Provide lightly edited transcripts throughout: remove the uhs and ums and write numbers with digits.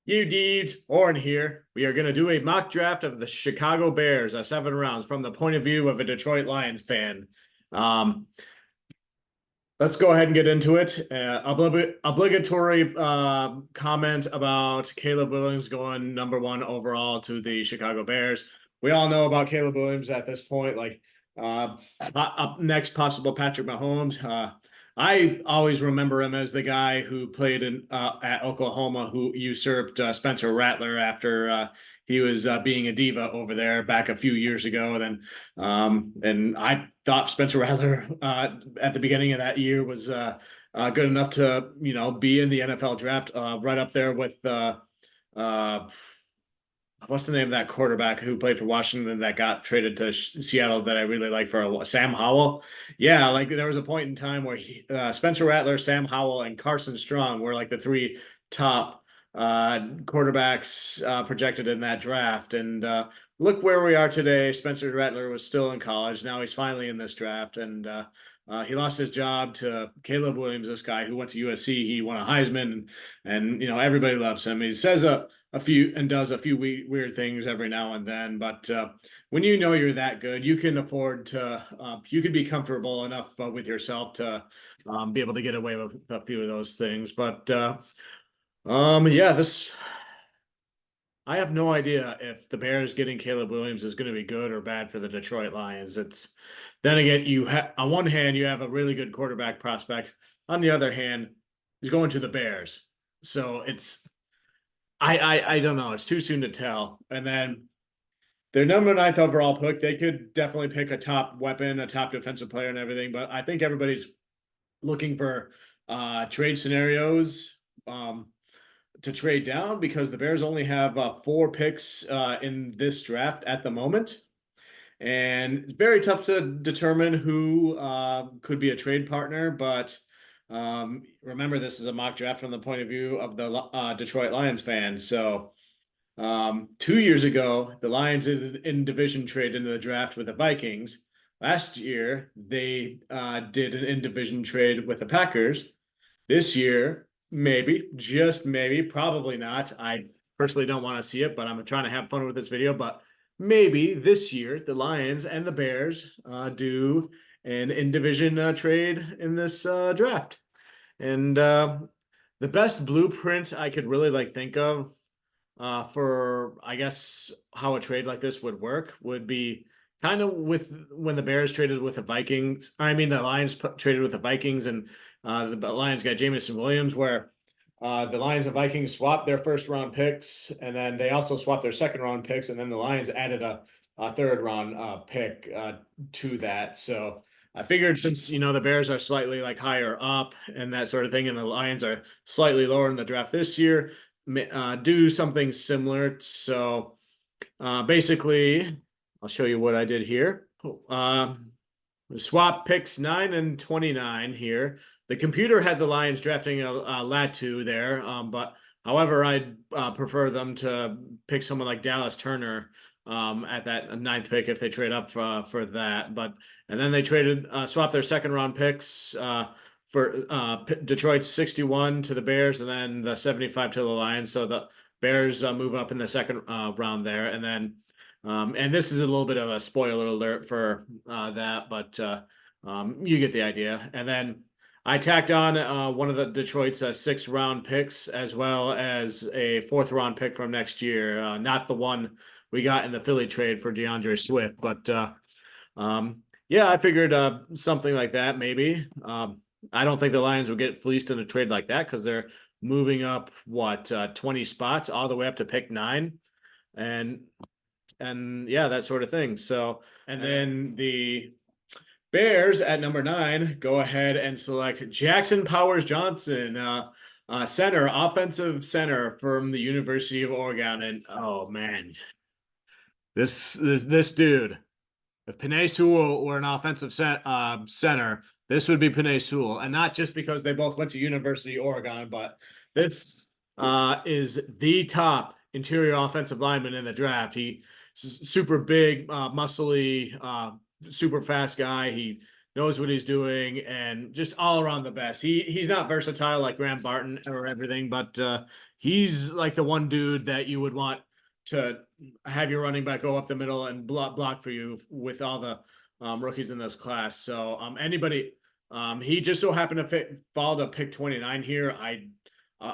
You deed, Oren here. We are going to do a mock draft of the Chicago Bears, 7 rounds from the point of view of a Detroit Lions fan. Um, let's go ahead and get into it. Obligatory comment about Caleb Williams going #1 overall to the Chicago Bears. We all know about Caleb Williams at this point. Up next, possible Patrick Mahomes. I always remember him as the guy who played at Oklahoma, who usurped Spencer Rattler after he was being a diva over there back a few years ago. And I thought Spencer Rattler at the beginning of that year was good enough to be in the NFL draft, right up there with uh, what's the name of that quarterback who played for Washington that got traded to Seattle that I really like for Sam Howell. Yeah, like there was a point in time where Spencer Rattler, Sam Howell, and Carson Strong were like the three top quarterbacks projected in that draft. And look where we are today. Spencer Rattler was still in college. Now he's finally in this draft, and he lost his job to Caleb Williams, this guy who went to USC. He won a Heisman, and everybody loves him. He says a few and does a few weird things every now and then. But when you're that good, you can afford to, you can be comfortable enough with yourself to be able to get away with a few of those things. But yeah, I have no idea if the Bears getting Caleb Williams is going to be good or bad for the Detroit Lions. It's then again, on one hand, you have a really good quarterback prospect. On the other hand, he's going to the Bears. So I don't know. It's too soon to tell. And then their #9 overall pick, they could definitely pick a top weapon, a top defensive player, and everything. But I think everybody's looking for trade scenarios to trade down because the Bears only have 4 picks in this draft at the moment. And it's very tough to determine who could be a trade partner, but remember, this is a mock draft from the point of view of the Detroit Lions fans. So 2 years ago, the Lions did an in-division trade into the draft with the Vikings. Last year, they did an in-division trade with the Packers. This year, maybe, just maybe, probably not. I personally don't want to see it, but I'm trying to have fun with this video. But maybe this year, the Lions and the Bears do an in-division trade in this draft. And the best blueprint I could really think of for, I guess, how a trade like this would work would be kind of with when the Bears traded with the Vikings. I mean, the Lions traded with the Vikings, and the Lions got Jameson Williams, where the Lions and Vikings swapped their first-round picks, and then they also swapped their second-round picks, and then the Lions added a third-round pick to that. So I figured since the Bears are slightly higher up and that sort of thing, and the Lions are slightly lower in the draft this year, do something similar. So basically, I'll show you what I did here. Swap picks 9 and 29 here. The computer had the Lions drafting a Latu there, but however, I'd prefer them to pick someone like Dallas Turner at that 9th pick if they trade up for that. And then they swapped their second-round picks for Detroit's 61 to the Bears, and then the 75 to the Lions. So the Bears move up in the second round there, and then and this is a little bit of a spoiler alert for that, but you get the idea. And then I tacked on one of the Detroit's 6th-round picks, as well as a 4th-round pick from next year. Not the one we got in the Philly trade for DeAndre Swift, but yeah, I figured something like that maybe. I don't think the Lions will get fleeced in a trade like that because they're moving up 20 spots all the way up to pick 9, and yeah, that sort of thing. So, and then the Bears at #9 go ahead and select Jackson Powers Johnson, offensive center from the University of Oregon. And oh man, this dude. If Penei Sewell were an offensive center, this would be Penei Sewell, and not just because they both went to University of Oregon, but this is the top interior offensive lineman in the draft. He's super big, muscly, super fast guy. knows what he's doing, and just all around the best. He's not versatile like Graham Barton or everything, but he's like the one dude that you would want to have your running back go up the middle and block for you with all the rookies in this class. So anybody, he just so happened to fall to pick 29 here. I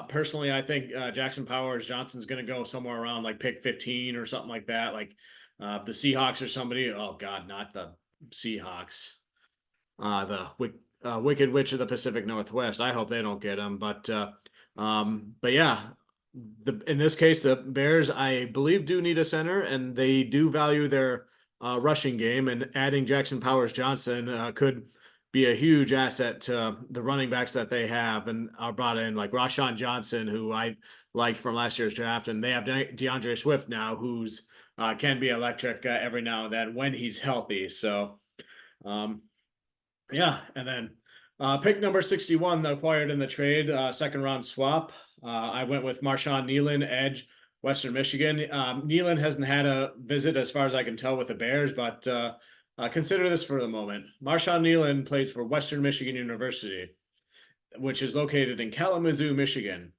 personally, I think Jackson Powers Johnson's going to go somewhere around like pick 15 or something like that. Like the Seahawks or somebody. Oh God, not the Seahawks. The Wicked Witch of the Pacific Northwest. I hope they don't get him, but yeah, in this case, the Bears, I believe, do need a center, and they do value their rushing game, and adding Jackson Powers Johnson could be a huge asset to the running backs that they have and are brought in, like Rashawn Johnson, who I liked from last year's draft, and they have DeAndre Swift now, who's can be electric every now and then when he's healthy. So, yeah, and then pick number 61, acquired in the trade, second round swap. I went with Marshawn Kneeland, edge, Western Michigan. Kneeland hasn't had a visit as far as I can tell with the Bears, but consider this for the moment. Marshawn Kneeland plays for Western Michigan University, which is located in Kalamazoo, Michigan.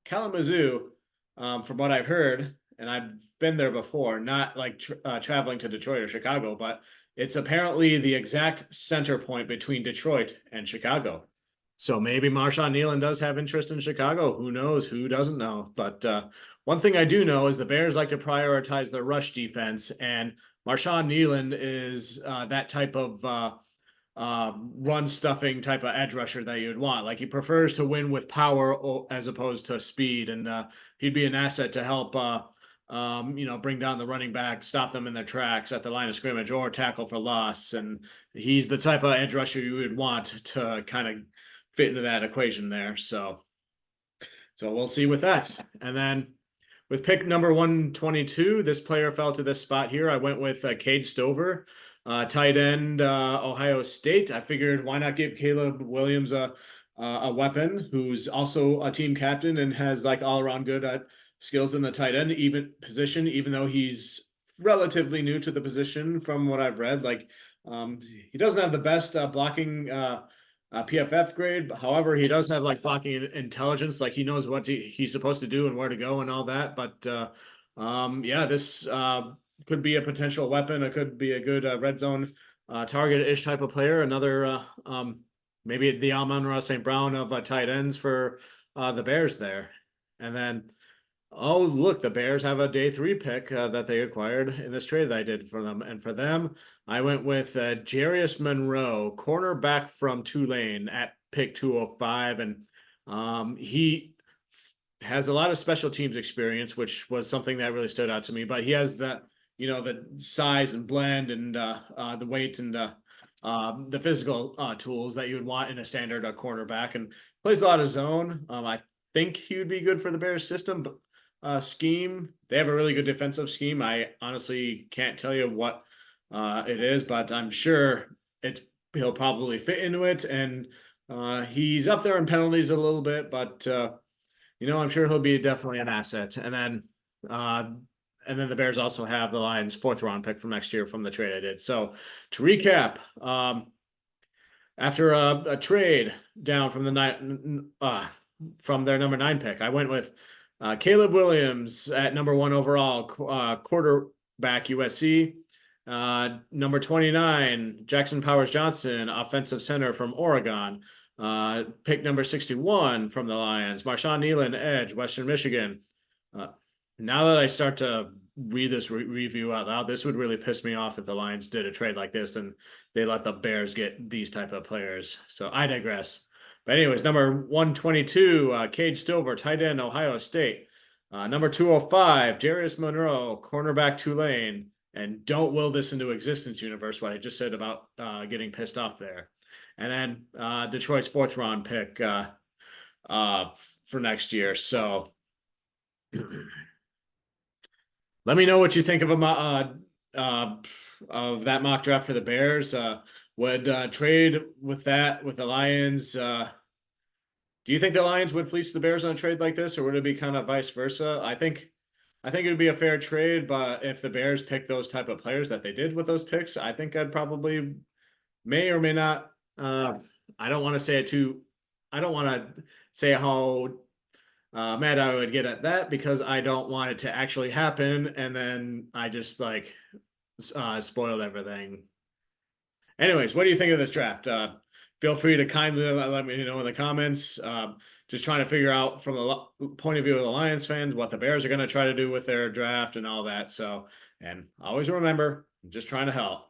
Kalamazoo, from what I've heard, and I've been there before, not like traveling to Detroit or Chicago, but it's apparently the exact center point between Detroit and Chicago. So maybe Marshawn Kneeland does have interest in Chicago. Who knows? Who doesn't know? But one thing I do know is the Bears like to prioritize their rush defense, and Marshawn Kneeland is that type of run stuffing type of edge rusher that you'd want. Like he prefers to win with power as opposed to speed, and he'd be an asset to help bring down the running back, stop them in their tracks at the line of scrimmage, or tackle for loss. And he's the type of edge rusher you would want to kind of fit into that equation there. So we'll see with that. And then with pick number 122, this player fell to this spot here. I went with Cade Stover, tight end, Ohio State. I figured why not give Caleb Williams a weapon who's also a team captain and has like all around good skills in the tight end position, even though he's relatively new to the position from what I've read. Like he doesn't have the best blocking PFF grade, but however, he does have like blocking intelligence. Like he knows what he's supposed to do and where to go and all that. But yeah, this could be a potential weapon. It could be a good red zone target-ish type of player. Another maybe the Amon-Ra St. Brown of tight ends for the Bears there. And then, oh, look, the Bears have a day 3 pick that they acquired in this trade that I did for them. And for them, I went with Jarius Monroe, cornerback from Tulane at pick 205. And he has a lot of special teams experience, which was something that really stood out to me. But he has the size and blend and the weight and the physical tools that you would want in a standard cornerback, and plays a lot of zone. I think he would be good for the Bears system, but scheme. They have a really good defensive scheme. I honestly can't tell you what it is, but I'm sure he'll probably fit into it. And he's up there in penalties a little bit, but I'm sure he'll be definitely an asset. And then the Bears also have the Lions' 4th round pick from next year from the trade I did. So to recap, after a trade down from from their number 9 pick, I went with Caleb Williams at number 1 overall, quarterback, USC. Number 29, Jackson Powers Johnson, offensive center from Oregon. Pick number 61 from the Lions, Marshawn Kneeland, edge, Western Michigan. Now that I start to read this review out loud, this would really piss me off if the Lions did a trade like this and they let the Bears get these type of players. So I digress. But anyways, number 122, Cade Stover, tight end, Ohio State. Number 205, Jarius Monroe, cornerback, Tulane. And don't will this into existence, universe, what I just said about getting pissed off there. And then Detroit's 4th round pick for next year. So let me know what you think of that mock draft for the Bears. Would trade with the Lions? Do you think the Lions would fleece the Bears on a trade like this, or would it be kind of vice versa? I think it would be a fair trade, but if the Bears pick those type of players that they did with those picks, I think I'd probably may or may not. I don't want to say it too. I don't want to say how mad I would get at that because I don't want it to actually happen, and then I just like spoiled everything. Anyways, what do you think of this draft? Feel free to kindly let me know in the comments. Just trying to figure out from the point of view of the Lions fans what the Bears are going to try to do with their draft and all that. So, and always remember, just trying to help.